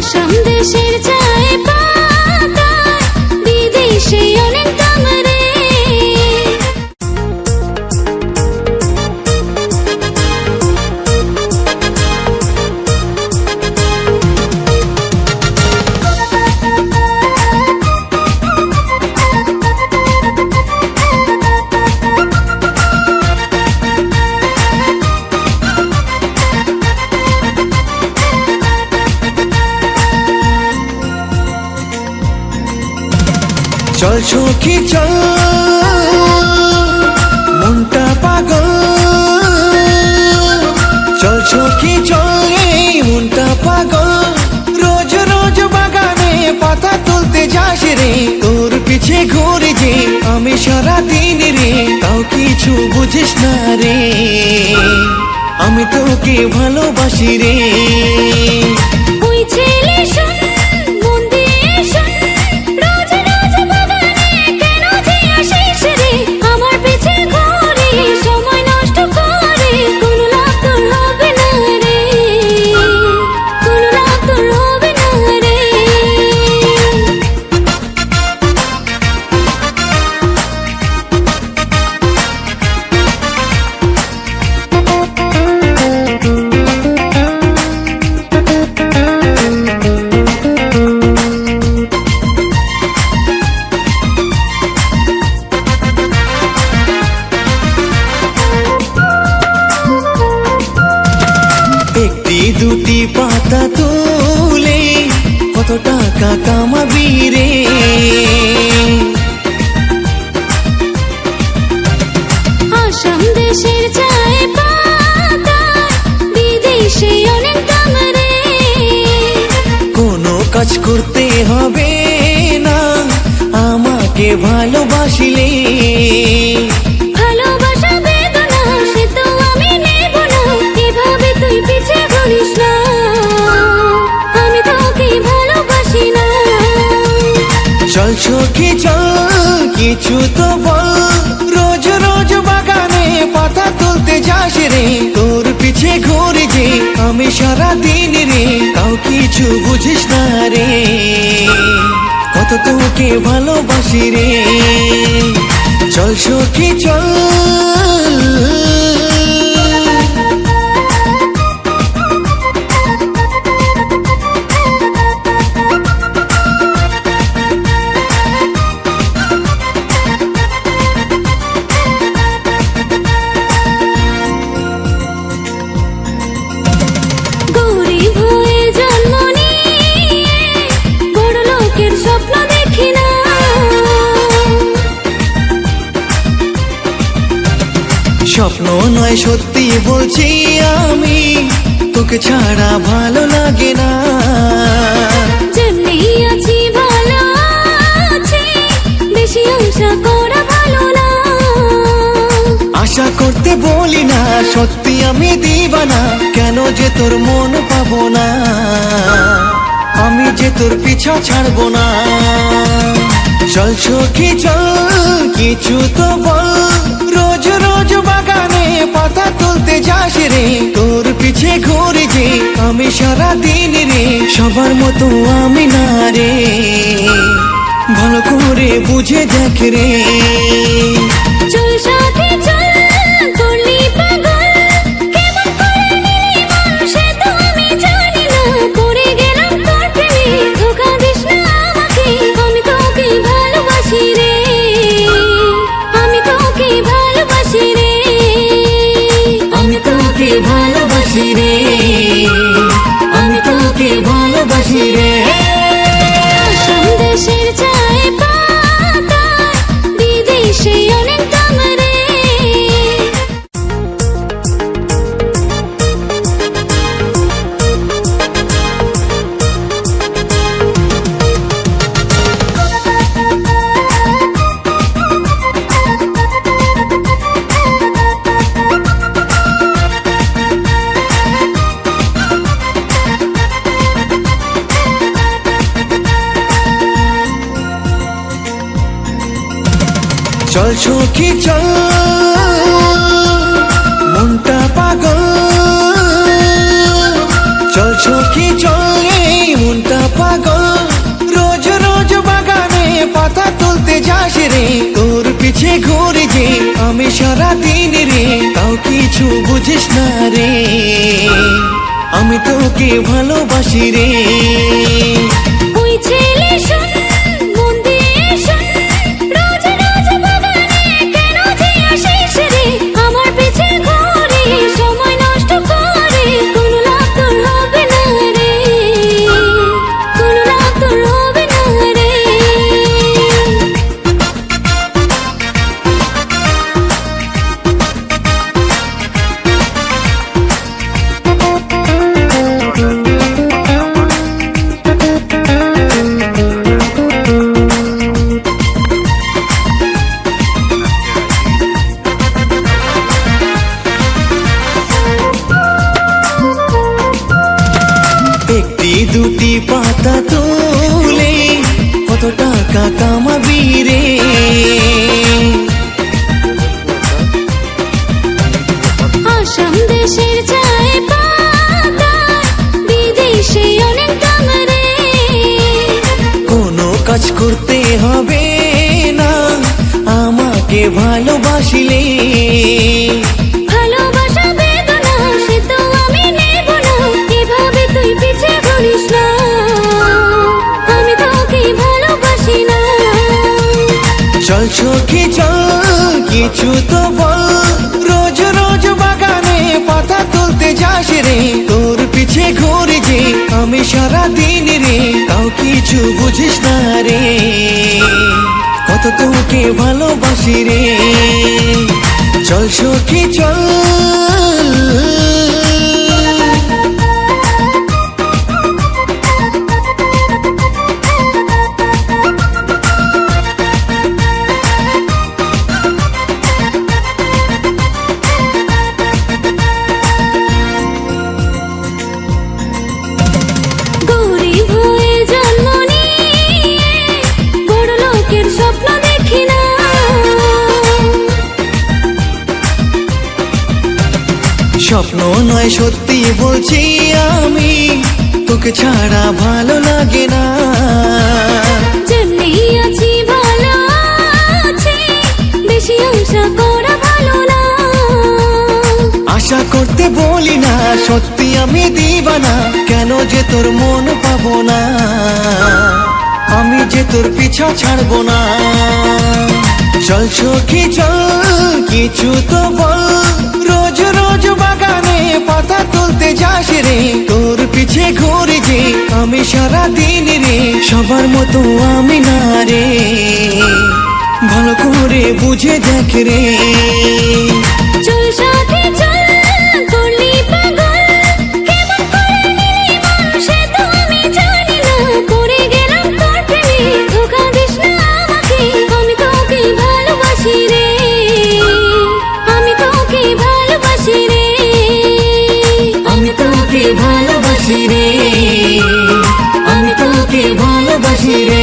আসাম দেশের চায় পাতায় বিদেশে অনেক দাম রে। চল সখী চল, মনটা পাগল। চল সখী চল, এই মনটা পাগল। রোজ রোজ বাগানে পাতা তুলতে যাস রে, তোর পিছে ঘুরে যে আমি সারা দিন রে, তাও কিছু বুঝিস না রে, আমি তোকে ভালোবাসি রে। ওই ছেলে শোন, মন দিয়ে শোন, রোজ রোজ বাগানে কেন যে আসিস রে, আমার পিছে ঘুরে সময় নষ্ট করে, কোনো লাভ তোর হবে না রে, কোনো লাভ তোর হবে না রে। একটি দুটি পাতা তুলে কত টাকা কামাবি রে, আসাম দেশের চায় পাতায় বিদেশে অনেক দাম রে। কোনো কাজ করতে হবে না আমাকে ভালোবাসিলে, ভালোবাসা বেদনা সে তো আমি নেব না, এভাবে তুই পিছে ঘুরিস না, আমি তোকে ভালোবাসি না। চল সখী চল, কিছু তো বল। রোজ রোজ বাগানে পাতা তুলতে যাস রে, তোর পিছে ঘুরে যে আমি সারা দিন রে, তাও কিছু বুঝিস না রে, কত তোকে ভালোবাসি রে। চল সখী চল। গরিব হয়ে জন্ম নিয়ে বড় লোকের স্বপ্ন দেখি না, স্বপ্ন নয় সত্যি বলছি আমি, তোকে ছাড়া ভালো লাগে না। যেমনি আছি ভালো আছি, বেশি আশা করা ভালো না। আশা করতে বলি না, সত্যি আমি দিবানা, কেন যে তোর মন পাবো না, আমি যে তোর পিছা ছাড়বো না। চল সখী চল, কিছু তো বল। রোজ রোজ বাগানে পাতা তুলতে যাস রে, তোর পিছে ঘুরে যে আমি সারা দিন রে, সবার মতো আমি না রে, ভালো করে বুঝে দেখ রে। চল সাথে চল, করলি পাগল, কেমন করে নিলি মন সে তো আমি জানি না, পড়ে গেলাম তোর প্রেমে, ধোঁকা দিস না আমাকে, আমি তোকে ভালোবাসি রে, আমি তোকে ভালোবাসি রে, আমি তোকে ভালোবাসি রে, আমি তোকে ভালোবাসি রে। আসাম দেশের চায় পাতায় বিদেশে অনেক দাম রে। চল সখী চল, মনটা পাগল। চল সখী চল, এই মনটা কিছু বুঝিস না রে, আমি তোকে ভালোবাসি রে। ওই ছেলে শোন, মন দিয়ে শোন, রোজ রোজ বাগানে কেন যে আসিস রে? আমার পিছে ঘুরে সময় নষ্ট করে, কোনো লাভ তোর হবে না রে, কোনো লাভ তোর হবে না রে। একটি দুটি পাতা তুলে কত টাকা কামাবি রে? আসাম দেশের চায় পাতা, বিদেশে অনেক দাম রে। কোনো কাজ করতে হবে না আমাকে ভালোবাসিলে, ভালোবাসা বেদনা সে তো আমি নেব না, এভাবে তুই পিছে ঘুরিস না, আমি তোকে ভালোবাসি না। চল সখী চল কিছু তো বল, রোজ রোজ বাগানে পাতা তুলতে যাস রে, তোর পিছে ঘুরে যে আমি সারা দিন রে, তাও কিছু বুঝিস না রে, কত তোকে ভালোবাসি রে। চল সখী চল। গরিব হয়ে জন্ম নিয়ে বড় লোকের স্বপ্ন দেখি না, স্বপ্ন নয় সত্যি বলছি আমি, তোকে ছাড়া ভালো লাগে না। যেমনি আছি ভালো আছি, বেশি আশা করা ভালো না। আশা করতে বলি না সত্যি আমি দিবানা, কেন যে তোর মন পাবো না, আমি যে তোর পিছা ছাড়বো না। চল সখী চল কিছু তো বল, রোজ রোজ বাগানে পাতা তুলতে যাস রে, তোর পিছে ঘুরে যে আমি সারা দিন রে, সবার মতো আমি না রে, ভালো করে বুঝে দেখ রে। চল সাথে চল, করলি পাগল, কেমন করে নিলি মন সে তো আমি জানি না, পড়ে গেলাম তোর প্রেমে, ধোঁকা দিস না আমাকে, আমি তোকে ভালোবাসি রে, আমি তোকে ভালোবাসি রে, আমি তোকে ভালোবাসি রে, আমি তোকে ভালোবাসি রে।